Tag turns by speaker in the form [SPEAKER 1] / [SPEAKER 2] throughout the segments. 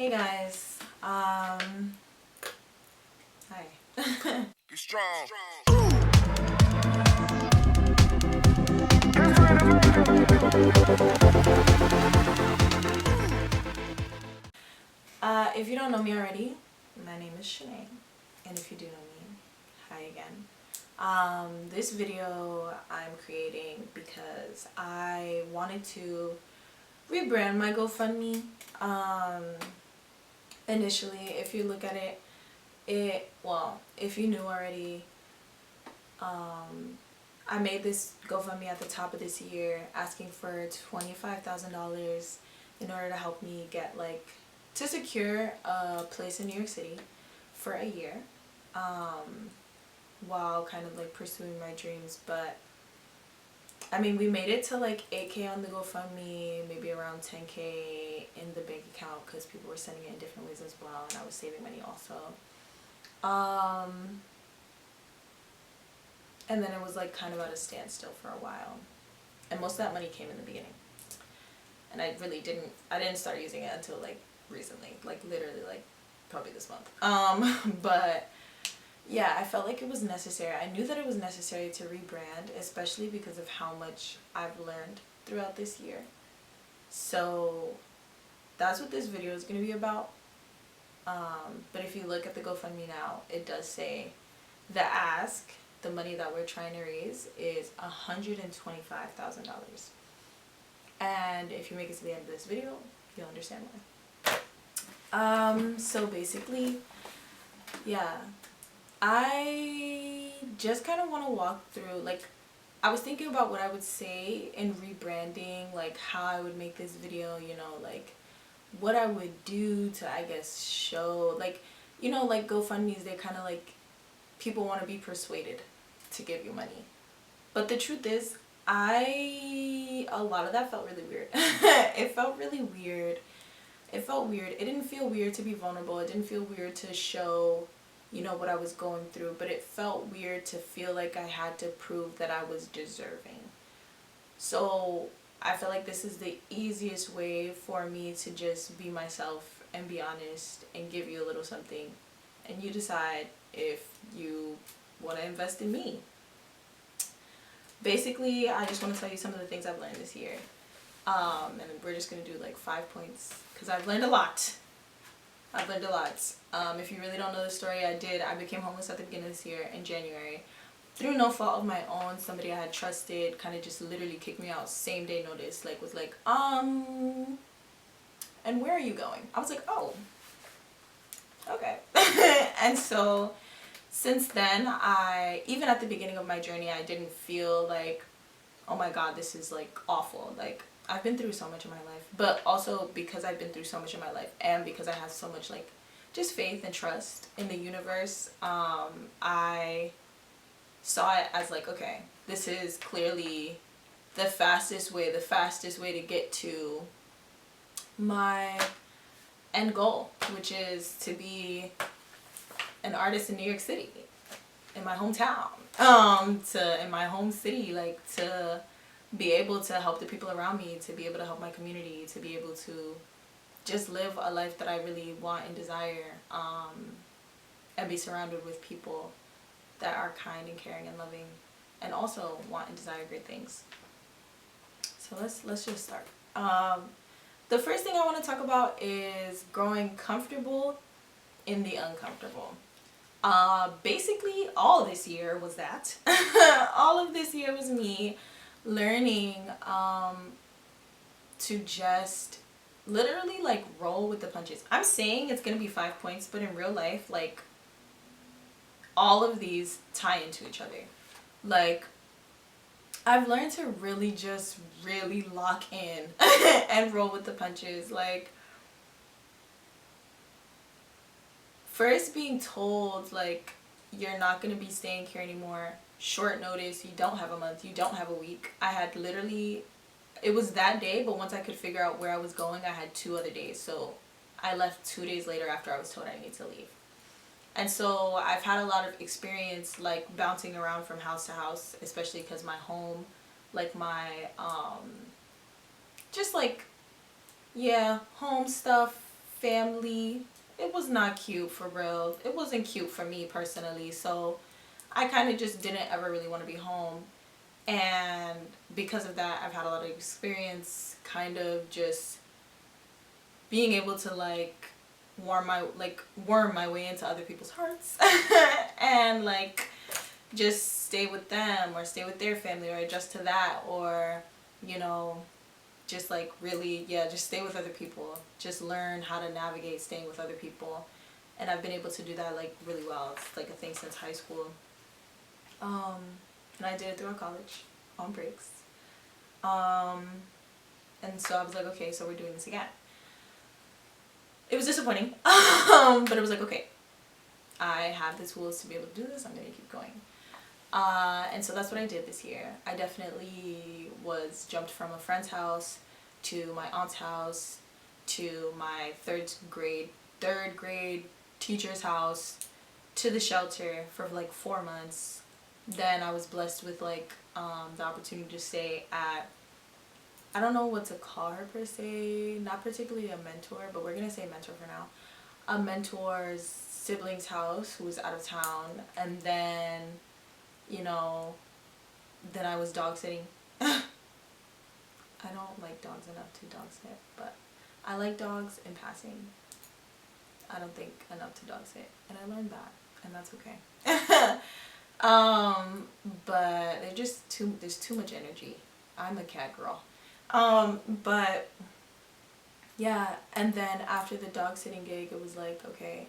[SPEAKER 1] Hey guys, hi.
[SPEAKER 2] Be strong.
[SPEAKER 1] If you don't know me already, my name is Shanae, and if you do know me, hi again. This video I'm creating because I wanted to rebrand my GoFundMe. Initially, if you look at it, if you knew already, I made this GoFundMe at the top of this year asking for $25,000 in order to help me get to secure a place in New York City for a year, while kind of pursuing my dreams. But I mean, we made it to 8K on the GoFundMe, maybe around 10K in the bank account because people were sending it in different ways as well, and I was saving money also. And then it was kind of at a standstill for a while, and most of that money came in the beginning, and I didn't start using it until recently, literally probably this month. But yeah, I felt like it was necessary. I knew that it was necessary to rebrand, especially because of how much I've learned throughout this year. So that's what this video is going to be about. But if you look at the GoFundMe now, it does say the money that we're trying to raise is $125,000. And if you make it to the end of this video, you'll understand why. So basically, yeah, I just kind of want to walk through, I was thinking about what I would say in rebranding, how I would make this video, what I would do to, I guess, show, GoFundMes, they kind of people want to be persuaded to give you money. But the truth is, a lot of that felt really weird. It felt really weird. It felt weird. It didn't feel weird to be vulnerable. It didn't feel weird to show, what I was going through. But it felt weird to feel like I had to prove that I was deserving. So I feel like this is the easiest way for me to just be myself and be honest and give you a little something. And you decide if you want to invest in me. Basically, I just want to tell you some of the things I've learned this year. And we're just going to do 5 points because I've learned a lot. If you really don't know the story, I became homeless at the beginning of this year in January. Through no fault of my own. Somebody I had trusted kind of just literally kicked me out same day notice. Was like, and where are you going? I was like, oh, okay. And so since then, even at the beginning of my journey, I didn't feel oh my god, this is awful. I've been through so much in my life, but also because I've been through so much in my life and because I have so much just faith and trust in the universe, I saw it as okay, this is clearly the fastest way to get to my end goal, which is to be an artist in New York City, in my hometown, in my home city, to be able to help the people around me, to be able to help my community, to be able to just live a life that I really want and desire, and be surrounded with people that are kind and caring and loving, and also want and desire great things. So let's just start. The first thing I want to talk about is growing comfortable in the uncomfortable. Basically all this year was that. All of this year was me learning to just literally roll with the punches. I'm saying it's gonna be 5 points, but in real life, all of these tie into each other. I've learned to really just really lock in and roll with the punches. First being told you're not going to be staying here anymore, short notice, you don't have a month, you don't have a week. I had literally, it was that day, but once I could figure out where I was going, I had 2 other days. So I left 2 days later after I was told I need to leave. And so I've had a lot of experience bouncing around from house to house, especially because my home, my just home stuff family. It was not cute for real. It wasn't cute for me personally. So I kind of just didn't ever really want to be home. And because of that, I've had a lot of experience kind of just being able to like worm my way into other people's hearts and like just stay with them or stay with their family or adjust to that, or you know, just like really, yeah, just stay with other people, just learn how to navigate staying with other people. And I've been able to do that like really well. It's like a thing since high school. And I did it throughout college on breaks. And so I was like, okay, so we're doing this again. It was disappointing, but it was like, okay, I have the tools to be able to do this. I'm going to keep going. And so that's what I did this year. I definitely jumped from a friend's house to my aunt's house to my third grade teacher's house to the shelter for like 4 months. Then I was blessed with like the opportunity to stay at, I don't know what to call her per se, not particularly a mentor, but we're gonna say mentor for now. A mentor's sibling's house who was out of town, and then, you know, then I was dog sitting. I don't like dogs enough to dog sit, but I like dogs in passing. I don't think enough to dog sit, and I learned that, and that's okay. But there's too much energy. I'm a cat girl. But yeah, and then after the dog sitting gig, it was like, okay,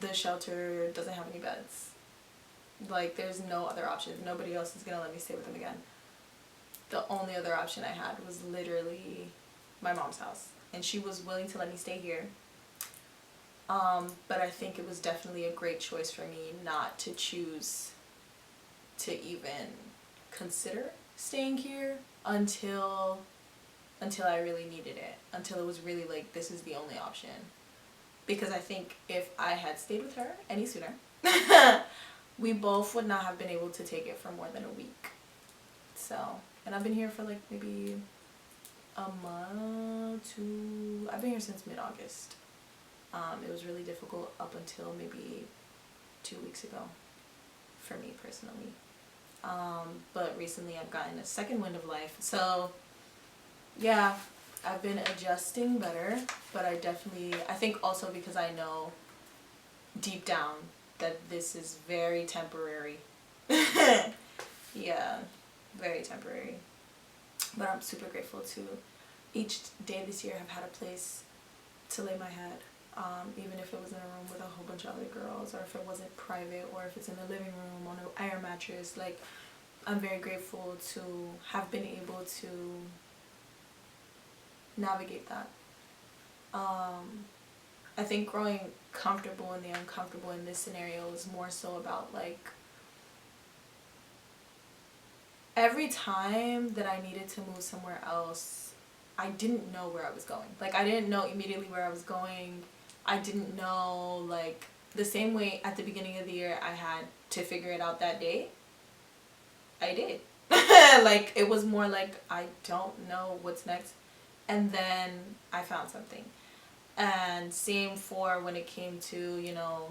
[SPEAKER 1] the shelter doesn't have any beds. Like, there's no other option. Nobody else is gonna let me stay with them again. The only other option I had was literally my mom's house, and she was willing to let me stay here. But I think it was definitely a great choice for me not to choose to even consider staying here until I really needed it, until it was really like, this is the only option. Because I think if I had stayed with her any sooner, we both would not have been able to take it for more than a week. So, and I've been here for like maybe a month to, I've been here since mid-August. It was really difficult up until maybe 2 weeks ago for me personally. But recently I've gotten a second wind of life. So yeah, I've been adjusting better, but I think also because I know deep down that this is very temporary. Yeah, very temporary. But I'm super grateful to each day this year have had a place to lay my head. Even if it was in a room with a whole bunch of other girls, or if it wasn't private, or if it's in the living room on an air mattress. Like, I'm very grateful to have been able to navigate that. I think growing comfortable in the uncomfortable in this scenario is more so about like, every time that I needed to move somewhere else, I didn't know where I was going. Like, I didn't know immediately where I was going. I didn't know, like, the same way at the beginning of the year I had to figure it out that day. I did. Like, it was more like, I don't know what's next. And then I found something. And same for when it came to, you know,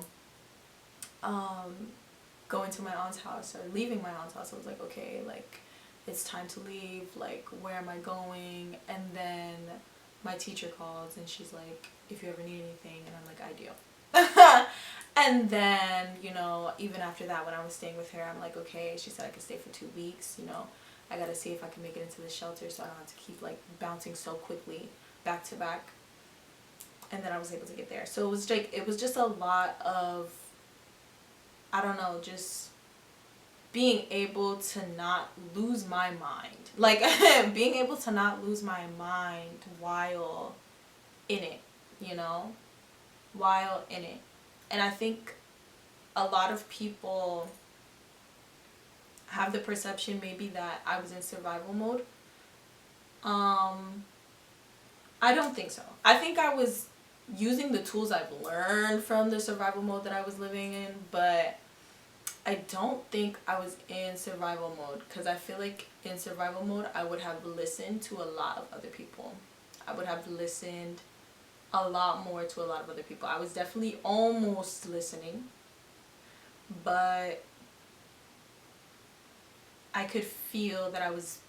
[SPEAKER 1] going to my aunt's house or leaving my aunt's house. I was like, okay, like, it's time to leave. Like, where am I going? And then my teacher calls and she's like, if you ever need anything. And I'm like, I do. And then, you know, even after that, when I was staying with her, I'm like, okay, she said I could stay for 2 weeks. You know, I gotta see if I can make it into the shelter so I don't have to keep like bouncing so quickly back to back. And then I was able to get there. So it was just a lot of, I don't know, just being able to not lose my mind. Like, being able to not lose my mind while in it, you know? While in it. And I think a lot of people have the perception maybe that I was in survival mode. I don't think so. I think I was using the tools I've learned from the survival mode that I was living in, but I don't think I was in survival mode, because I feel like in survival mode I would have listened to a lot of other people. I would have listened a lot more to a lot of other people. I was definitely almost listening, but I could feel that I was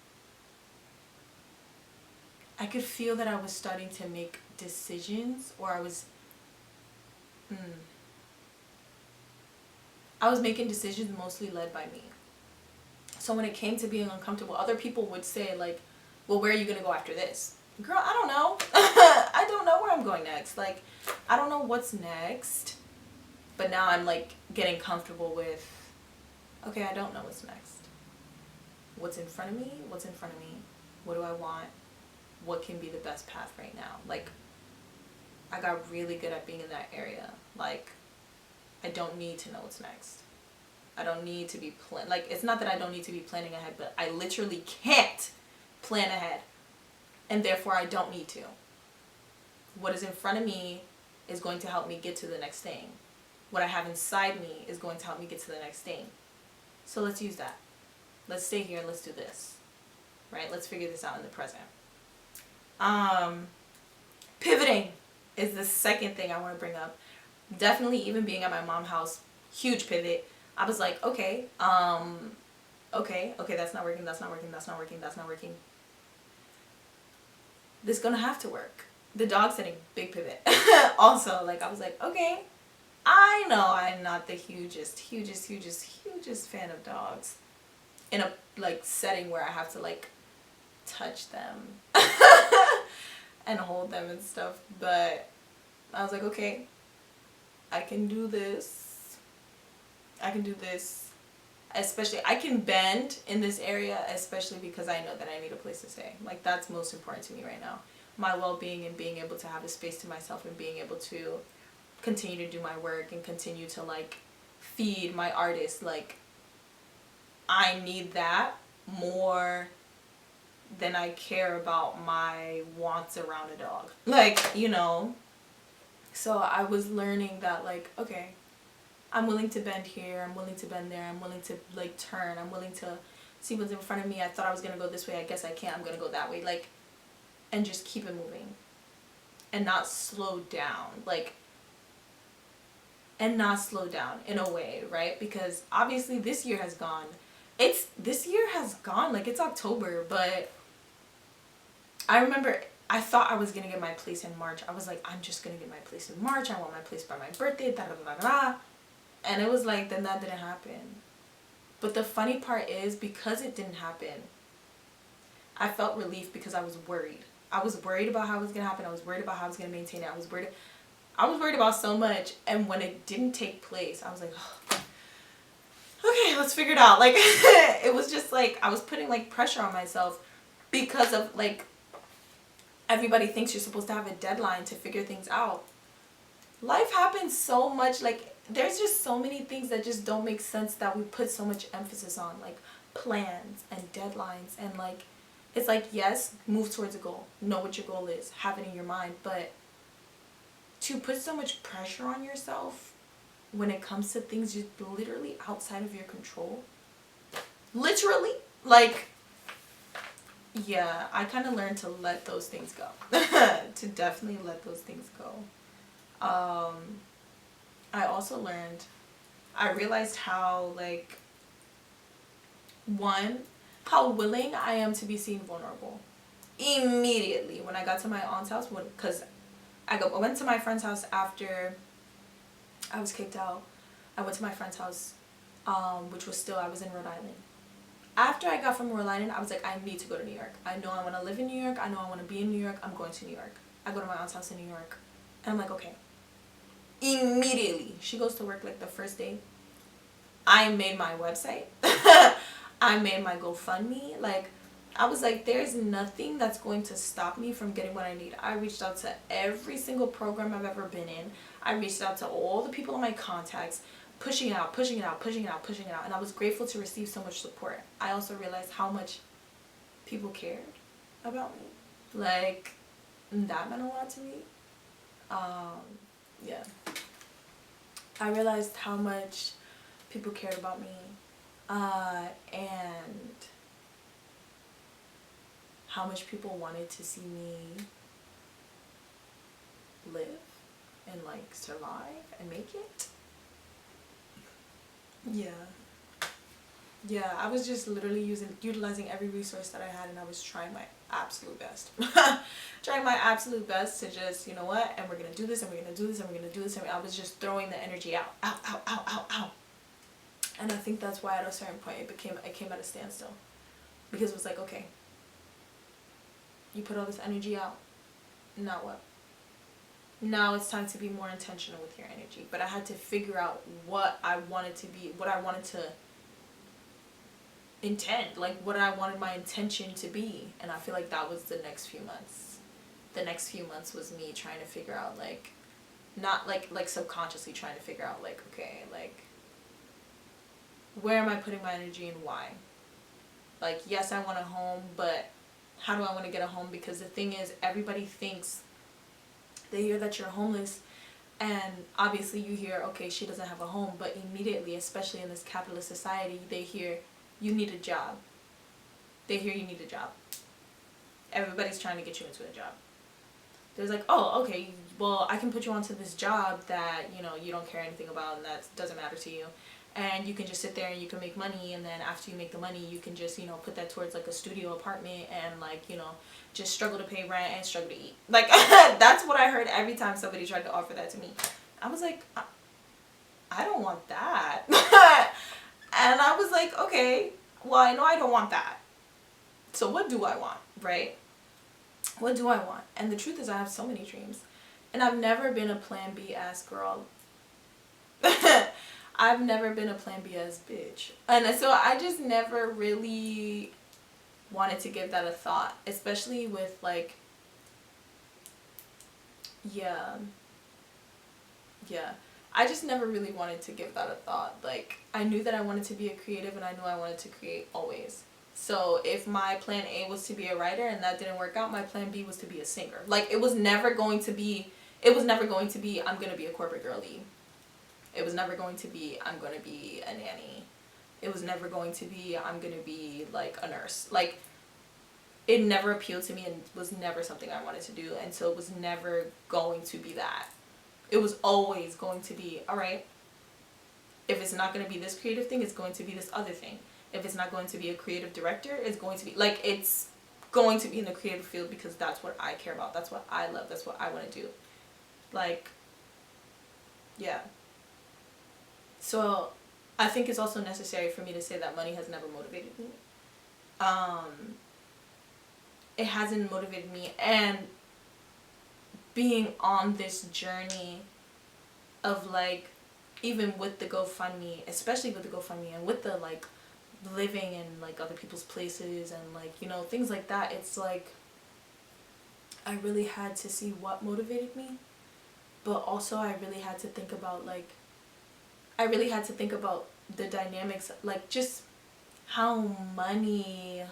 [SPEAKER 1] starting to make decisions, or I was making decisions mostly led by me. So when it came to being uncomfortable, other people would say like, well, where are you going to go after this? Girl, I don't know. I don't know where I'm going next. Like, I don't know what's next. But now I'm like getting comfortable with, okay, I don't know what's next. What's in front of me? What's in front of me? What do I want? What can be the best path right now? Like, I got really good at being in that area. Like, I don't need to know what's next. I don't need to be like, it's not that I don't need to be planning ahead, but I literally can't plan ahead. And therefore I don't need to. What is in front of me is going to help me get to the next thing. What I have inside me is going to help me get to the next thing. So let's use that. Let's stay here and let's do this. Right? Let's figure this out in the present. Pivoting is the second thing I want to bring up. Definitely even being at my mom's house, huge pivot. I was like, okay, that's not working, that's not working, that's not working, that's not working. This is gonna have to work. The dog setting, big pivot. Also, like, I was like, okay, I know I'm not the hugest fan of dogs in a like setting where I have to like touch them and hold them and stuff, but I was like, okay, I can do this. Especially, I can bend in this area, especially because I know that I need a place to stay. Like, that's most important to me right now. My well-being and being able to have a space to myself and being able to continue to do my work and continue to, like, feed my artists. Like, I need that more than I care about my wants around a dog. Like, you know. So I was learning that, like, okay, I'm willing to bend here, I'm willing to bend there, I'm willing to like turn, I'm willing to see what's in front of me. I thought I was going to go this way, I guess I can't, I'm going to go that way. Like, and just keep it moving. And not slow down. Like, and not slow down in a way, right? Because obviously this year has gone. Like, it's October, but I remember I thought I was going to get my place in March. I was like, I'm just going to get my place in March. I want my place by my birthday, da da da da da. And it was like, then that didn't happen. But the funny part is, because it didn't happen, I felt relief because I was worried. I was worried about how it was going to happen. I was worried about how I was going to maintain it. I was worried about so much. And when it didn't take place, I was like, oh, okay, let's figure it out. Like, it was just like, I was putting like pressure on myself because of like, everybody thinks you're supposed to have a deadline to figure things out. Life happens so much, like, there's just so many things that just don't make sense that we put so much emphasis on, like plans and deadlines, and like, it's like, yes, move towards a goal, know what your goal is, have it in your mind, but to put so much pressure on yourself when it comes to things just literally outside of your control, literally, like, yeah, I kind of learned to let those things go. To definitely let those things go. I also learned, I realized how, like, how willing I am to be seen vulnerable. Immediately when I got to my aunt's house, because I went to my friend's house after I was kicked out. I went to my friend's house, which was still, I was in Rhode Island. After I got from Rhode Island, I was like, I need to go to New York. I know I want to live in New York. I know I want to be in New York. I'm going to New York. I go to my aunt's house in New York. And I'm like, okay. Immediately, she goes to work like the first day. I made my website. I made my GoFundMe. Like, I was like, there's nothing that's going to stop me from getting what I need. I reached out to every single program I've ever been in. I reached out to all the people in my contacts, pushing it out. And I was grateful to receive so much support. I also realized how much people cared about me. Like, that meant a lot to me. Yeah. I realized how much people cared about me, and how much people wanted to see me live and like survive and make it. Yeah. Yeah, I was just literally utilizing every resource that I had, and I was trying my absolute best. Trying my absolute best to just, you know what, and we're gonna do this, and we're gonna do this, and we're gonna do this, and I was just throwing the energy out, out. And I think that's why at a certain point it came at a standstill. Because it was like, okay, you put all this energy out, now what? Now it's time to be more intentional with your energy. But I had to figure out what I wanted to be, what I wanted to intend, like what I wanted my intention to be. And I feel like that was the next few months. The next few months was me trying to figure out, like, not like subconsciously trying to figure out, like, okay, like, where am I putting my energy and why? Like, yes, I want a home, but how do I want to get a home? Because the thing is, everybody thinks, they hear that you're homeless, and obviously you hear, okay, she doesn't have a home, but immediately, especially in this capitalist society, they hear, you need a job. They hear you need a job. Everybody's trying to get you into a job. There's like, oh, okay, well, I can put you onto this job that, you know, you don't care anything about and that doesn't matter to you. And you can just sit there and you can make money, and then after you make the money, you can just, you know, put that towards like a studio apartment and like, you know, just struggle to pay rent and struggle to eat. Like, that's what I heard every time somebody tried to offer that to me. I was like, I don't want that. And I was like, okay, well, I know I don't want that. So what do I want, right? What do I want? And the truth is, I have so many dreams. And I've never been a plan B ass girl. I've never been a plan B ass bitch. And so I just never really wanted to give that a thought. Especially with like, yeah. I just never really wanted to give that a thought. Like, I knew that I wanted to be a creative, and I knew I wanted to create always. So if my plan A was to be a writer and that didn't work out, my plan B was to be a singer. Like, it was never going to be, I'm going to be a corporate girly. It was never going to be, I'm going to be a nanny. It was never going to be, I'm going to be like a nurse. Like, it never appealed to me and was never something I wanted to do. And so it was never going to be that. It was always going to be, all right, if it's not going to be this creative thing, it's going to be this other thing. If it's not going to be a creative director, it's going to be, like, it's going to be in the creative field because that's what I care about. That's what I love. That's what I want to do. Like, yeah. So I think it's also necessary for me to say that money has never motivated me. It hasn't motivated me. And being on this journey of, like, even with the GoFundMe, especially with the GoFundMe and with the, like, living in, like, other people's places and, like, you know, things like that, it's like I really had to see what motivated me, but also I really had to think about, like, the dynamics, like, just how money,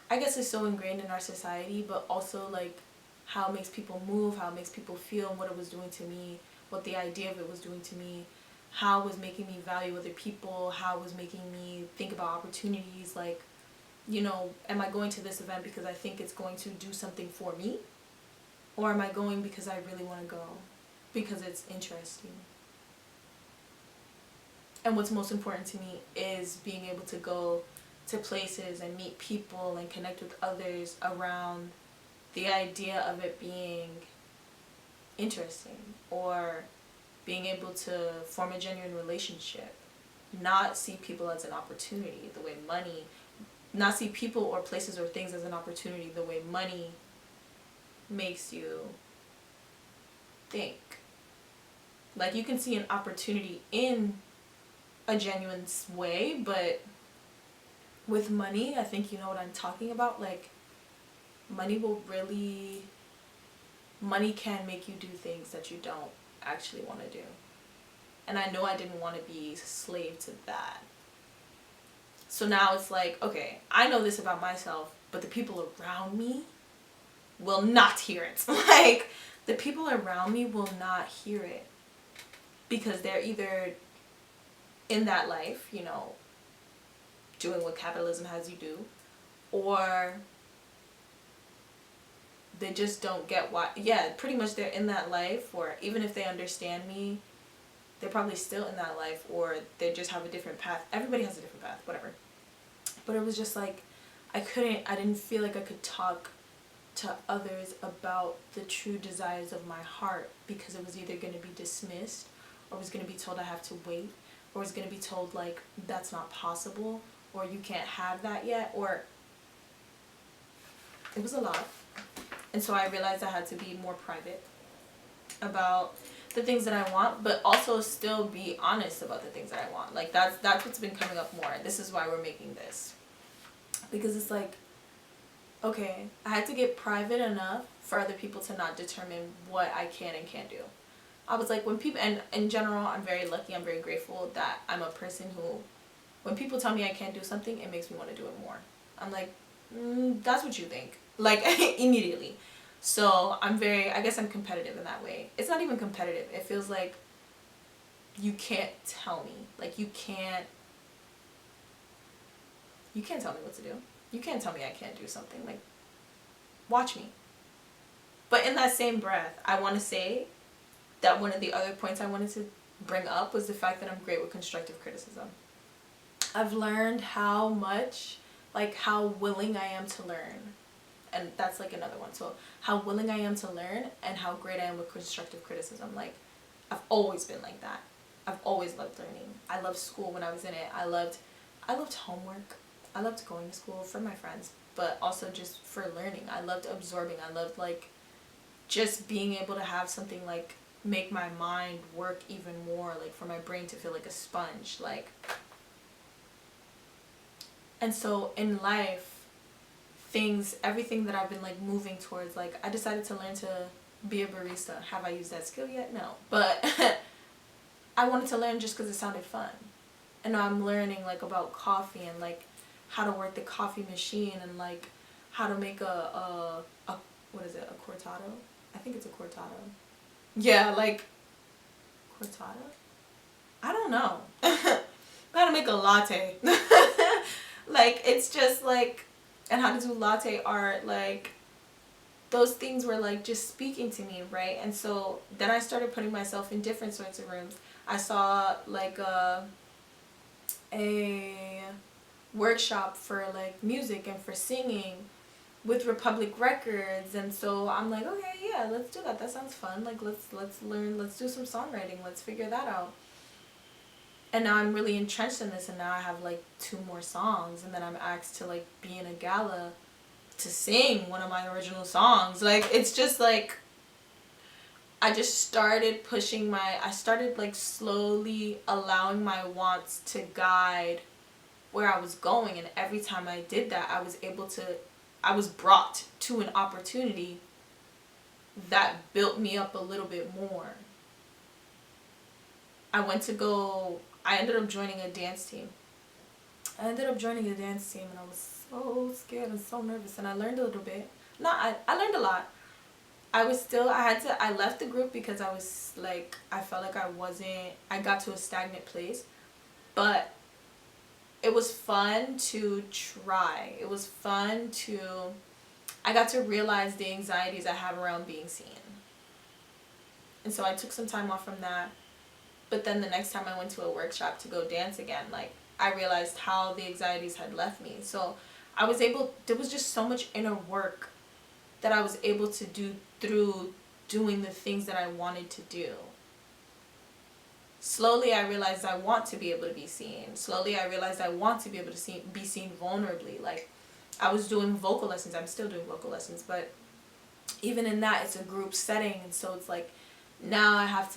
[SPEAKER 1] I guess, is so ingrained in our society, but also, like, how it makes people move, how it makes people feel, and what it was doing to me, what the idea of it was doing to me, how it was making me value other people, how it was making me think about opportunities, like, you know, am I going to this event because I think it's going to do something for me? Or am I going because I really want to go? Because it's interesting. And what's most important to me is being able to go to places and meet people and connect with others around the idea of it being interesting, or being able to form a genuine relationship, not see people as an opportunity the way money, not see people or places or things as an opportunity the way money makes you think. Like, you can see an opportunity in a genuine way, but with money, I think you know what I'm talking about. Like, money can make you do things that you don't actually want to do. And I know I didn't want to be a slave to that. So now it's like, okay, I know this about myself, but the people around me will not hear it. Like, the people around me will not hear it because they're either in that life, you know, doing what capitalism has you do, or they just don't get why. Yeah, pretty much they're in that life, or even if they understand me, they're probably still in that life, or they just have a different path. Everybody has a different path, whatever. But it was just like, I didn't feel like I could talk to others about the true desires of my heart, because it was either going to be dismissed, or was going to be told I have to wait, or was going to be told like that's not possible, or you can't have that yet, or it was a lot. And so I realized I had to be more private about the things that I want, but also still be honest about the things that I want. Like that's what's been coming up more. This is why we're making this, because it's like, okay, I had to get private enough for other people to not determine what I can and can't do. I was like, when people, and in general, I'm very lucky, I'm very grateful that I'm a person who, when people tell me I can't do something, it makes me want to do it more. I'm like, that's what you think. Like, immediately. So I guess I'm competitive in that way. It's not even competitive. It feels like you can't tell me. Like, you can't tell me what to do. You can't tell me I can't do something. Like, watch me. But in that same breath, I want to say that one of the other points I wanted to bring up was the fact that I'm great with constructive criticism. I've learned how willing I am to learn. And that's like another one. So how willing I am to learn and how great I am with constructive criticism. Like, I've always been like that. I've always loved learning. I loved school when I was in it. I loved homework. I loved going to school for my friends, but also just for learning. I loved absorbing. I loved like just being able to have something like make my mind work even more, like for my brain to feel like a sponge, like. And so in life, everything that I've been like moving towards, like I decided to learn to be a barista. Have I used that skill yet? No. But I wanted to learn just because it sounded fun. And now I'm learning like about coffee and like how to work the coffee machine and like how to make a what is it, a cortado? I think it's a cortado. Yeah, like cortado? I don't know. How to make a latte. Like, it's just like, and how to do latte art, like those things were like just speaking to me, right? And so then I started putting myself in different sorts of rooms. I saw like a workshop for like music and for singing with Republic Records, and so I'm like, okay, yeah, let's do that. That sounds fun. Like let's learn, let's do some songwriting, let's figure that out. And now I'm really entrenched in this, and now I have like 2 more songs, and then I'm asked to like be in a gala to sing one of my original songs. Like, it's just like I just started I started like slowly allowing my wants to guide where I was going, and every time I did that, I was brought to an opportunity that built me up a little bit more. I ended up joining a dance team. And I was so scared and so nervous, and I learned a little bit. I learned a lot. I left the group because I was like, I felt like I got to a stagnant place. But it was fun to try. I got to realize the anxieties I have around being seen. And so I took some time off from that. But then the next time I went to a workshop to go dance again, like, I realized how the anxieties had left me. So there was just so much inner work that I was able to do through doing the things that I wanted to do. Slowly I realized I want to be able to be seen. Slowly I realized I want to be able to be seen vulnerably. Like, I was doing vocal lessons. I'm still doing vocal lessons, but even in that, it's a group setting, and so it's like, now I have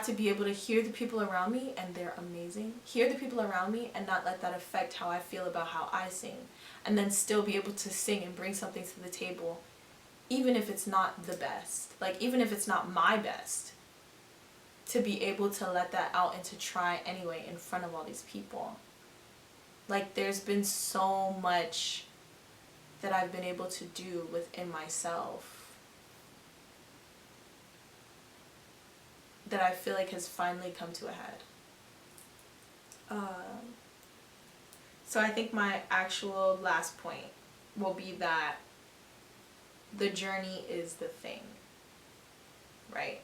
[SPEAKER 1] to be able to hear the people around me, and they're amazing. Hear the people around me and not let that affect how I feel about how I sing. And then still be able to sing and bring something to the table, even if it's not the best. Like, even if it's not my best. To be able to let that out and to try anyway in front of all these people. Like, there's been so much that I've been able to do within myself that I feel like has finally come to a head. So I think my actual last point will be that the journey is the thing, right?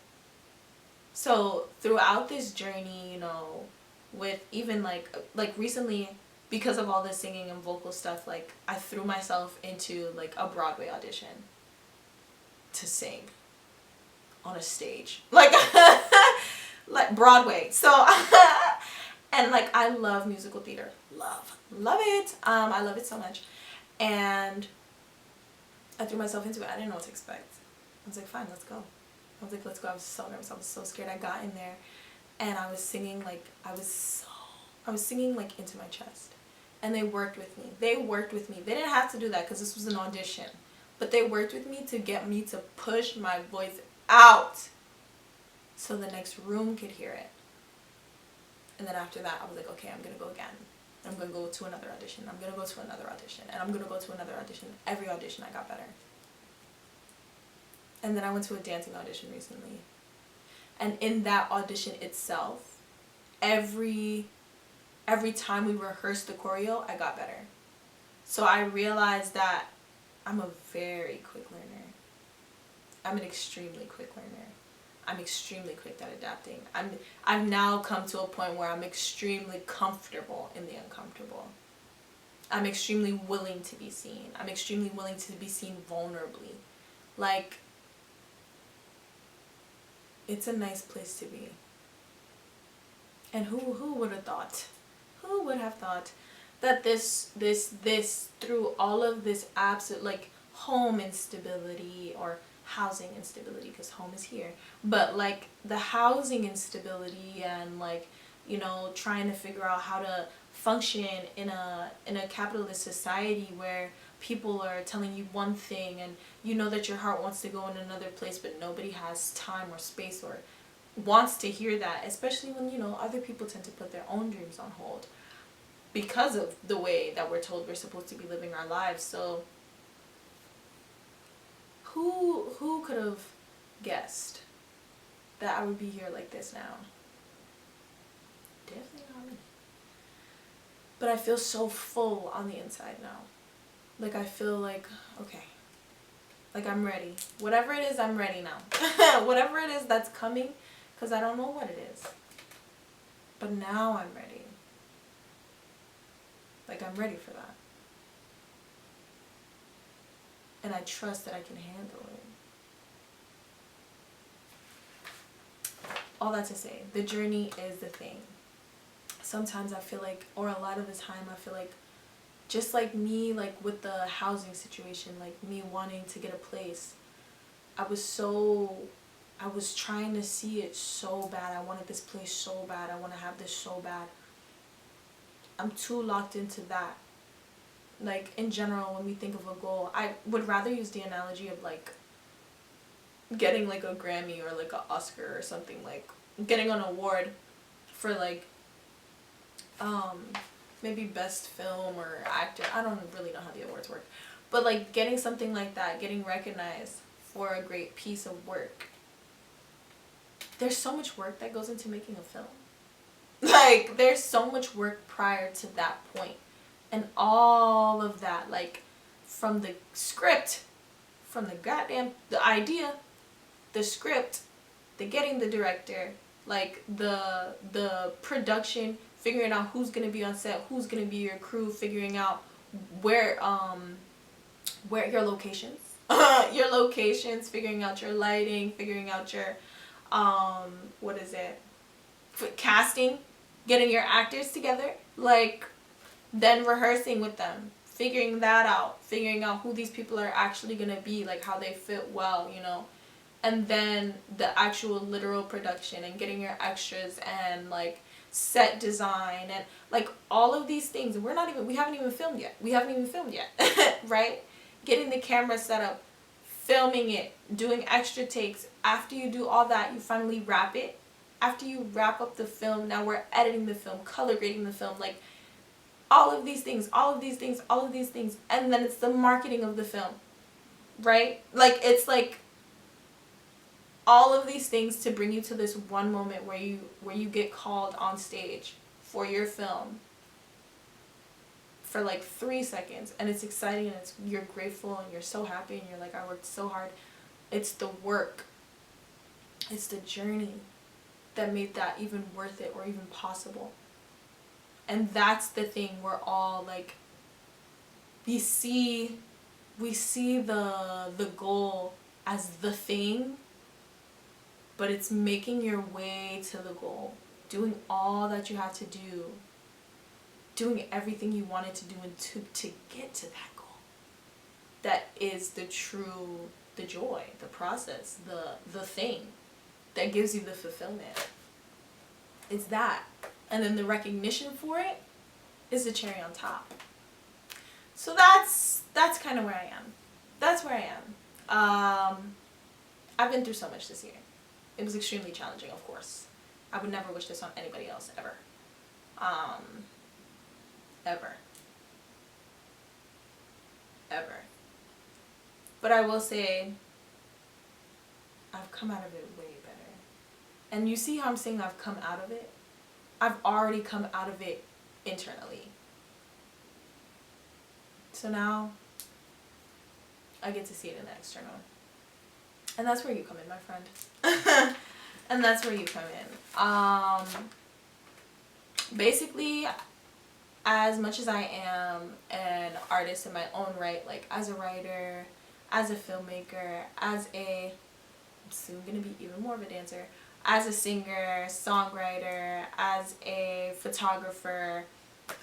[SPEAKER 1] So throughout this journey, you know, with even like recently, because of all this singing and vocal stuff, like I threw myself into like a Broadway audition to sing on a stage, like like Broadway. So and like I love musical theater, love it. I love it so much, and I threw myself into it. I didn't know what to expect. I was like, fine, let's go. I was like, let's go. I was so nervous. I was so scared. I got in there, and I was singing like I was singing like into my chest, and they worked with me. They didn't have to do that because this was an audition, but they worked with me to get me to push my voice out, so the next room could hear it. And then after that, I was like, okay, I'm gonna go again. I'm gonna go to another audition. I'm gonna go to another audition, and I'm gonna go to another audition. Every audition, I got better. And then I went to a dancing audition recently. And in that audition itself, every time we rehearsed the choreo, I got better. So I realized that I'm a very quick learner. I'm an extremely quick learner. I'm extremely quick at adapting. I've now come to a point where I'm extremely comfortable in the uncomfortable. I'm extremely willing to be seen. I'm extremely willing to be seen vulnerably. Like, it's a nice place to be. And who would have thought? Who would have thought that this through all of this absolute like home instability or housing instability, because home is here, but like the housing instability and like, you know, trying to figure out how to function in a capitalist society where people are telling you one thing and you know that your heart wants to go in another place, but nobody has time or space or wants to hear that, especially when, you know, other people tend to put their own dreams on hold because of the way that we're told we're supposed to be living our lives. So who could have guessed that I would be here like this now? Definitely not me. But I feel so full on the inside now. Like I feel like, okay, like I'm ready. Whatever it is, I'm ready now. Whatever it is that's coming, because I don't know what it is. But now I'm ready. Like I'm ready for that. And I trust that I can handle it. All that to say, the journey is the thing. Sometimes I feel like, or a lot of the time I feel like, just like me, like with the housing situation, like me wanting to get a place, I was trying to see it so bad. I wanted this place so bad. I want to have this so bad. I'm too locked into that. Like in general, when we think of a goal, I would rather use the analogy of like getting like a Grammy or like an Oscar or something, like getting an award for like maybe best film or actor. I don't really know how the awards work, but like getting something like that, getting recognized for a great piece of work. There's so much work that goes into making a film. Like there's so much work prior to that point. And all of that, like from the script, from the idea, the script, the getting the director, like the production, figuring out who's gonna be on set, who's gonna be your crew, figuring out where your locations, your locations, figuring out your lighting, figuring out your casting, getting your actors together, like then rehearsing with them, figuring that out, figuring out who these people are actually gonna be, like how they fit well, you know, and then the actual literal production and getting your extras and like set design and like all of these things. And we haven't even filmed yet, right? Getting the camera set up, filming it, doing extra takes. After you do all that, you finally wrap it. After you wrap up the film, now we're editing the film, color grading the film, like all of these things, and then it's the marketing of the film, right? Like it's like all of these things to bring you to this one moment where you get called on stage for your film for like 3 seconds, and it's exciting, and you're grateful, and you're so happy, and you're like, I worked so hard. It's the work, it's the journey that made that even worth it or even possible. And that's the thing, we're all like, we see the goal as the thing, but it's making your way to the goal, doing all that you have to do, doing everything you wanted to do and to get to that goal. That is the joy, the process, the thing that gives you the fulfillment. It's that. And then the recognition for it is the cherry on top. So that's kind of where I am. That's where I am. I've been through so much this year. It was extremely challenging, of course. I would never wish this on anybody else, ever. Ever. But I will say, I've come out of it way better. And you see how I'm saying I've come out of it? I've already come out of it internally. So now, I get to see it in the external. And that's where you come in, my friend. And that's where you come in. Basically, as much as I am an artist in my own right, like as a writer, as a filmmaker, I'm soon gonna be even more of a dancer, as a singer, songwriter, as a photographer,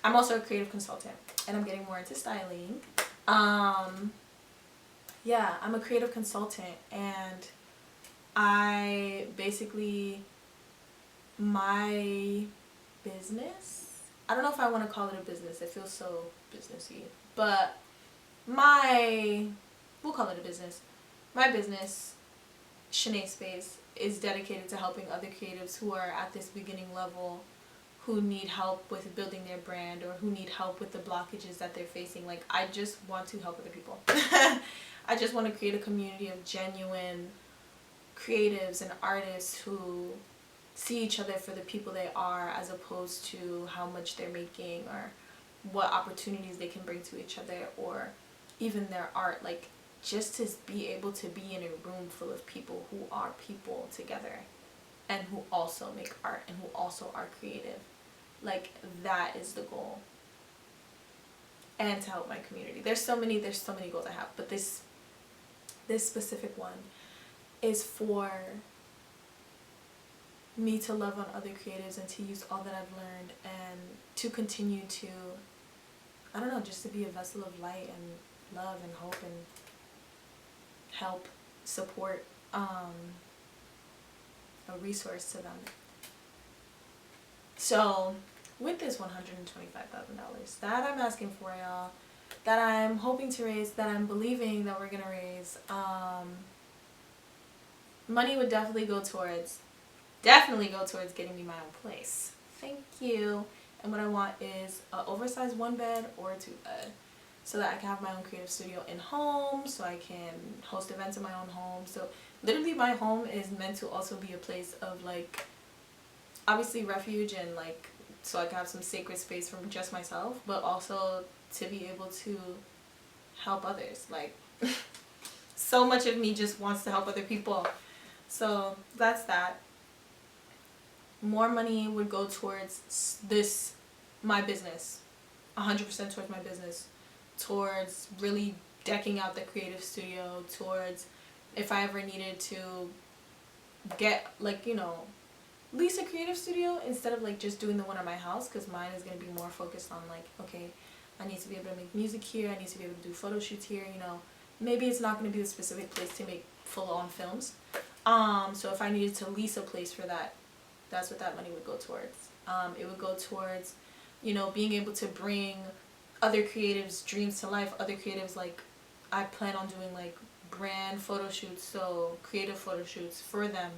[SPEAKER 1] I'm also a creative consultant, and I'm getting more into styling. Yeah, I'm a creative consultant, and I basically, my business, I don't know if I want to call it a business, it feels so businessy, but we'll call it a business. My business, Shanae Space, is dedicated to helping other creatives who are at this beginning level, who need help with building their brand, or who need help with the blockages that they're facing. Like, I just want to help other people. I just want to create a community of genuine creatives and artists who see each other for the people they are, as opposed to how much they're making or what opportunities they can bring to each other, or even their art. Like, just to be able to be in a room full of people who are people together, and who also make art, and who also are creative. Like, that is the goal. And to help my community. There's so many goals I have, but this specific one is for me to love on other creatives, and to use all that I've learned, and to continue to, I don't know, just to be a vessel of light and love and hope and help, support, a resource to them. So with this $125,000 that I'm asking for, y'all, that I'm hoping to raise, that I'm believing that we're gonna raise, money would definitely go towards getting me my own place. Thank you. And what I want is an oversized 1-bed or a 2-bed, so that I can have my own creative studio in home, so I can host events in my own home. So literally my home is meant to also be a place of, like, obviously refuge, and like, so I can have some sacred space from just myself, but also to be able to help others. Like, so much of me just wants to help other people. So that's that. More money would go towards my business, 100% towards my business, towards really decking out the creative studio, towards if I ever needed to get, like, you know, lease a creative studio instead of like just doing the one at my house, because mine is going to be more focused on, like, okay, I need to be able to make music here, I need to be able to do photo shoots here, you know. Maybe it's not going to be the specific place to make full-on films. So if I needed to lease a place for that, that's what that money would go towards. It would go towards, you know, being able to bring other creatives' dreams to life. Other creatives, like, I plan on doing like brand photo shoots, so creative photo shoots for them,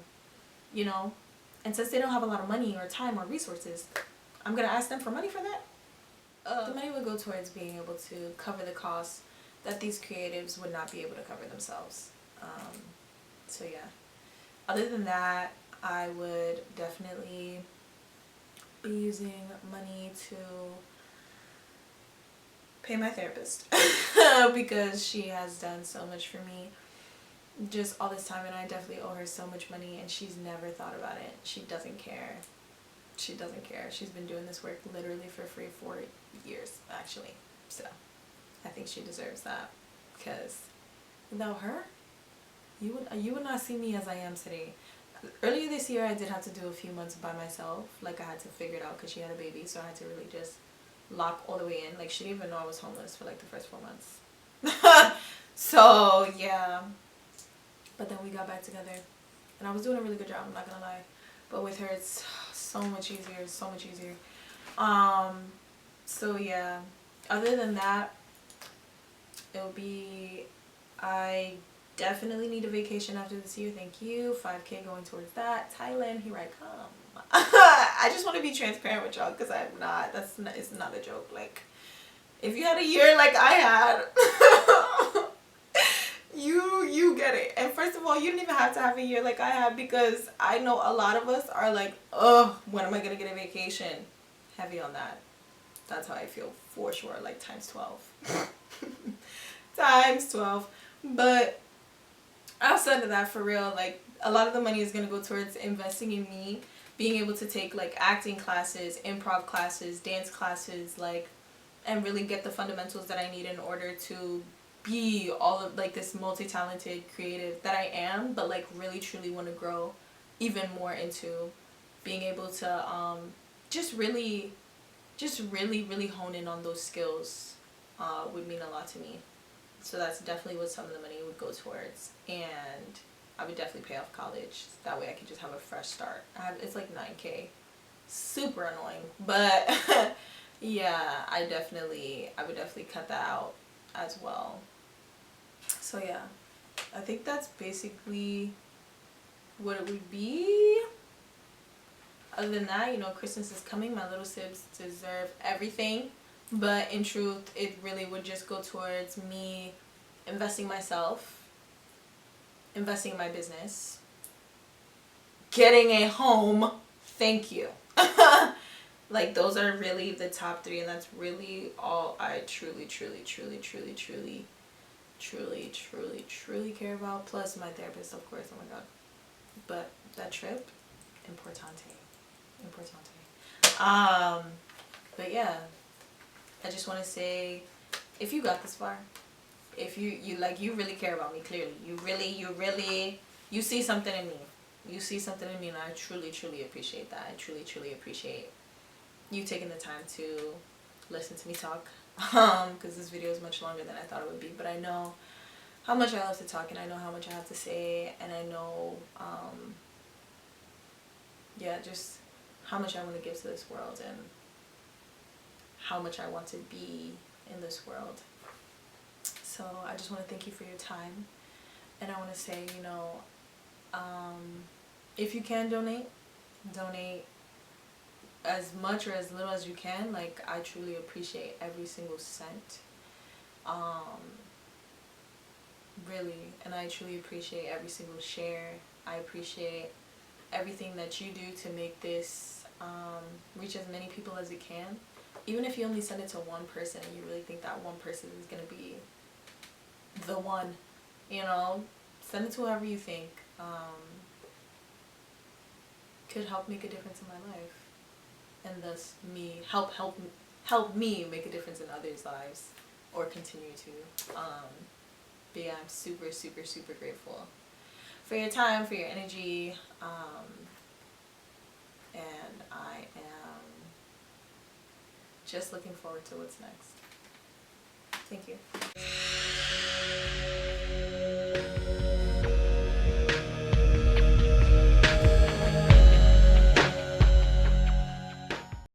[SPEAKER 1] you know. And since they don't have a lot of money or time or resources, I'm going to ask them for money for that. The money would go towards being able to cover the costs that these creatives would not be able to cover themselves. So yeah. Other than that, I would definitely be using money to pay my therapist because she has done so much for me just all this time, and I definitely owe her so much money, and she's never thought about it. She doesn't care. She doesn't care. She's been doing this work literally for free 4 years, actually. So I think she deserves that, because without her, you would not see me as I am today. Earlier this year, I did have to do a few months by myself. Like, I had to figure it out because she had a baby, so I had to really just lock all the way in. Like, she didn't even know I was homeless for like the first 4 months. So yeah, but then we got back together, and I was doing a really good job, I'm not gonna lie. But with her, it's so much easier, so much easier. So yeah, other than that, it'll be, I definitely need a vacation after this year. Thank you. 5K going towards that. Thailand, here I come. I just want to be transparent with y'all, because I'm not, it's not a joke. Like, if you had a year like I had, you get it. And first of all, you didn't even have to have a year like I had, because I know a lot of us are like, oh, when am I gonna get a vacation? Heavy on that. That's how I feel, for sure. Like, times 12. Times 12. But outside of that, for real, like, a lot of the money is gonna go towards investing in me, being able to take like acting classes, improv classes, dance classes, like, and really get the fundamentals that I need in order to be all of like this multi-talented creative that I am, but like really truly want to grow even more into being able to just really hone in on those skills would mean a lot to me. So that's definitely what some of the money would go towards, and I would definitely pay off college. That way I could just have a fresh start. It's like 9K. Super annoying, but yeah, I would definitely cut that out as well. So yeah, I think that's basically what it would be. Other than that, you know, Christmas is coming. My little sibs deserve everything. But in truth, it really would just go towards me investing myself, investing in my business, getting a home. Thank you. Like, those are really the top 3, and that's really all I truly care about. Plus my therapist, of course. Oh my god. But that trip, importante. But yeah, I just want to say, if you got this far, if you really care about me, clearly, you see something in me. You see something in me, and I truly appreciate that. I truly appreciate you taking the time to listen to me talk, because this video is much longer than I thought it would be, but I know how much I love to talk, and I know how much I have to say, and I know yeah, just how much I want to give to this world, and how much I want to be in this world. So I just want to thank you for your time, and I want to say, you know, if you can donate as much or as little as you can. Like, I truly appreciate every single cent, really, and I truly appreciate every single share. I appreciate everything that you do to make this reach as many people as it can. Even if you only send it to one person and you really think that one person is going to be the one, you know, send it to whoever you think could help make a difference in my life, and thus me help me make a difference in others' lives, or continue to. But yeah, I'm super grateful for your time, for your energy, and I am just looking forward to what's next. Thank you.